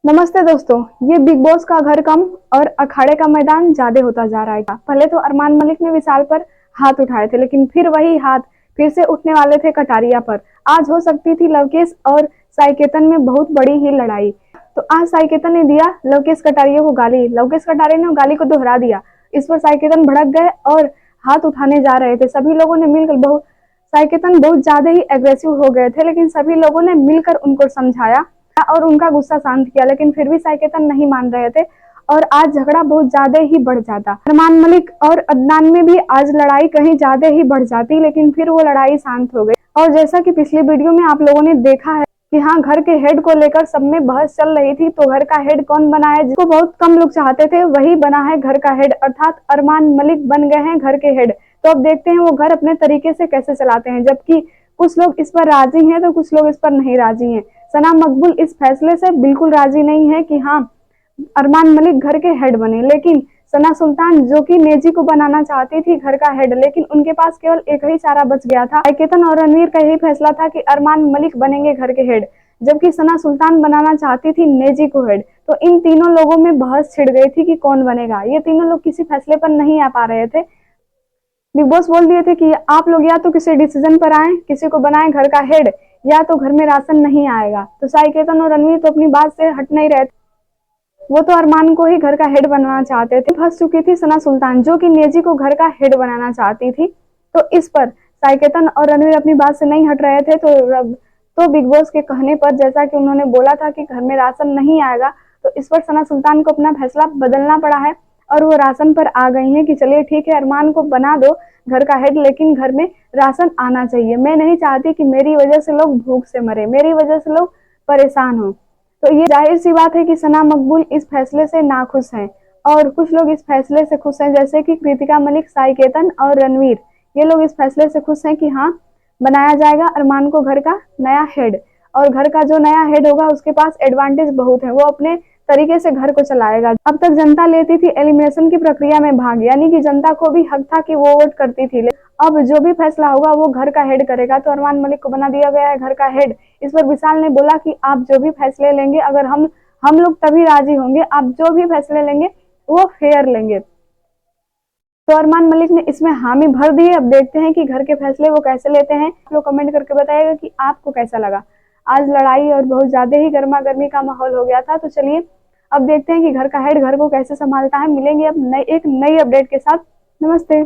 नमस्ते दोस्तों। ये बिग बॉस का घर कम और अखाड़े का मैदान ज्यादा होता जा रहा है। पहले तो अरमान मलिक ने विशाल पर हाथ उठाए थे, लेकिन फिर वही हाथ फिर से उठने वाले थे कटारिया पर। आज हो सकती थी लवकेश और साईकेतन में बहुत बड़ी ही लड़ाई। तो आज साईकेतन ने दिया लवकेश कटारिया को गाली। लवकेश कटारिया ने गाली को दोहरा दिया। इस पर साईकेतन भड़क गए और हाथ उठाने जा रहे थे। सभी लोगों ने मिलकर साईकेतन बहुत ज्यादा ही एग्रेसिव हो गए थे, लेकिन सभी लोगों ने मिलकर उनको समझाया और उनका गुस्सा शांत किया, लेकिन फिर भी साईकेतन नहीं मान रहे थे और आज झगड़ा बहुत ज्यादा ही बढ़ जाता। अरमान मलिक और अदनान में भी आज लड़ाई कहीं ज्यादा ही बढ़ जाती, लेकिन फिर वो लड़ाई शांत हो गई। और जैसा कि पिछली वीडियो में आप लोगों ने देखा है कि हाँ, घर के हेड को लेकर सब में बहस चल रही थी। तो घर का हेड कौन बना है, जिसको बहुत कम लोग चाहते थे, वही बना है घर का हेड, अर्थात अरमान मलिक बन गए हैं घर के हेड। तो अब देखते हैं वो घर अपने तरीके से कैसे चलाते हैं, जबकि कुछ लोग इस पर राजी हैं तो कुछ लोग इस पर नहीं राजी हैं। सना मकबूल इस फैसले से बिल्कुल राजी नहीं है कि हाँ, अरमान मलिक घर के हेड बने, लेकिन सना सुल्तान जो कि नेजी को बनाना चाहती थी घर का हेड, लेकिन उनके पास केवल एक ही चारा बच गया था। साईकेतन और रणवीर का यही फैसला था कि अरमान मलिक बनेंगे घर के हेड, जबकि सना सुल्तान बनाना चाहती थी नेजी को हेड। तो इन तीनों लोगों में बहस छिड़ गई थी कि कौन बनेगा। ये तीनों लोग किसी फैसले पर नहीं आ पा रहे थे। बिग बॉस बोल दिए थे कि आप लोग या तो किसी डिसीजन पर आए, किसी को बनाए घर का हेड, या तो घर में राशन नहीं आएगा। तो साईकेतन और रणवीर तो अपनी बात से हट नहीं रहे थे। वो तो अरमान को ही घर का हेड बनाना चाहते थे। फंस चुकी थी सना सुल्तान, जो कि नेजी को घर का हेड बनाना चाहती थी। तो इस पर साईकेतन और रणवीर अपनी बात से नहीं हट रहे थे। तो बिग बॉस के कहने पर, जैसा कि उन्होंने बोला था कि घर में राशन नहीं आएगा, तो इस पर सना सुल्तान को अपना फैसला बदलना पड़ा है और वो राशन पर आ गई हैं कि चलिए ठीक है, अरमान को बना दो घर का हेड, लेकिन घर में राशन आना चाहिए। मैं नहीं चाहती कि मेरी वजह से लोग भूख से मरे, मेरी वजह से लोग परेशान हो। तो ये जाहिर सी बात है कि सना मकबूल इस फैसले से नाखुश हैं और कुछ लोग इस फैसले से खुश हैं, जैसे कि कृतिका मलिक, साईकेतन और रणवीर। ये लोग इस फैसले से खुश हैं कि हाँ, बनाया जाएगा अरमान को घर का नया हेड। और घर का जो नया हेड होगा उसके पास एडवांटेज बहुत है, वो अपने तरीके से घर को चलाएगा। अब तक जनता लेती थी एलिमिनेशन की प्रक्रिया में भाग, यानी कि जनता को भी हक था कि वो वोट करती थी। अब जो भी फैसला होगा वो घर का हेड करेगा। तो अरमान मलिक को बना दिया गया है घर का हेड। इस पर विशाल ने बोला कि आप जो भी फैसले लेंगे, अगर हम लोग तभी राजी होंगे, आप जो भी फैसले लेंगे वो फेयर लेंगे। तो अरमान मलिक ने इसमें हामी भर दी है। अब देखते हैं कि घर के फैसले वो कैसे लेते हैं। तो कमेंट करके बताइएगा कि आपको कैसा लगा। आज लड़ाई और बहुत ज्यादा ही गर्मा गर्मी का माहौल हो गया था। तो चलिए अब देखते हैं कि घर का हेड घर को कैसे संभालता है। मिलेंगे अब एक नई अपडेट के साथ। नमस्ते।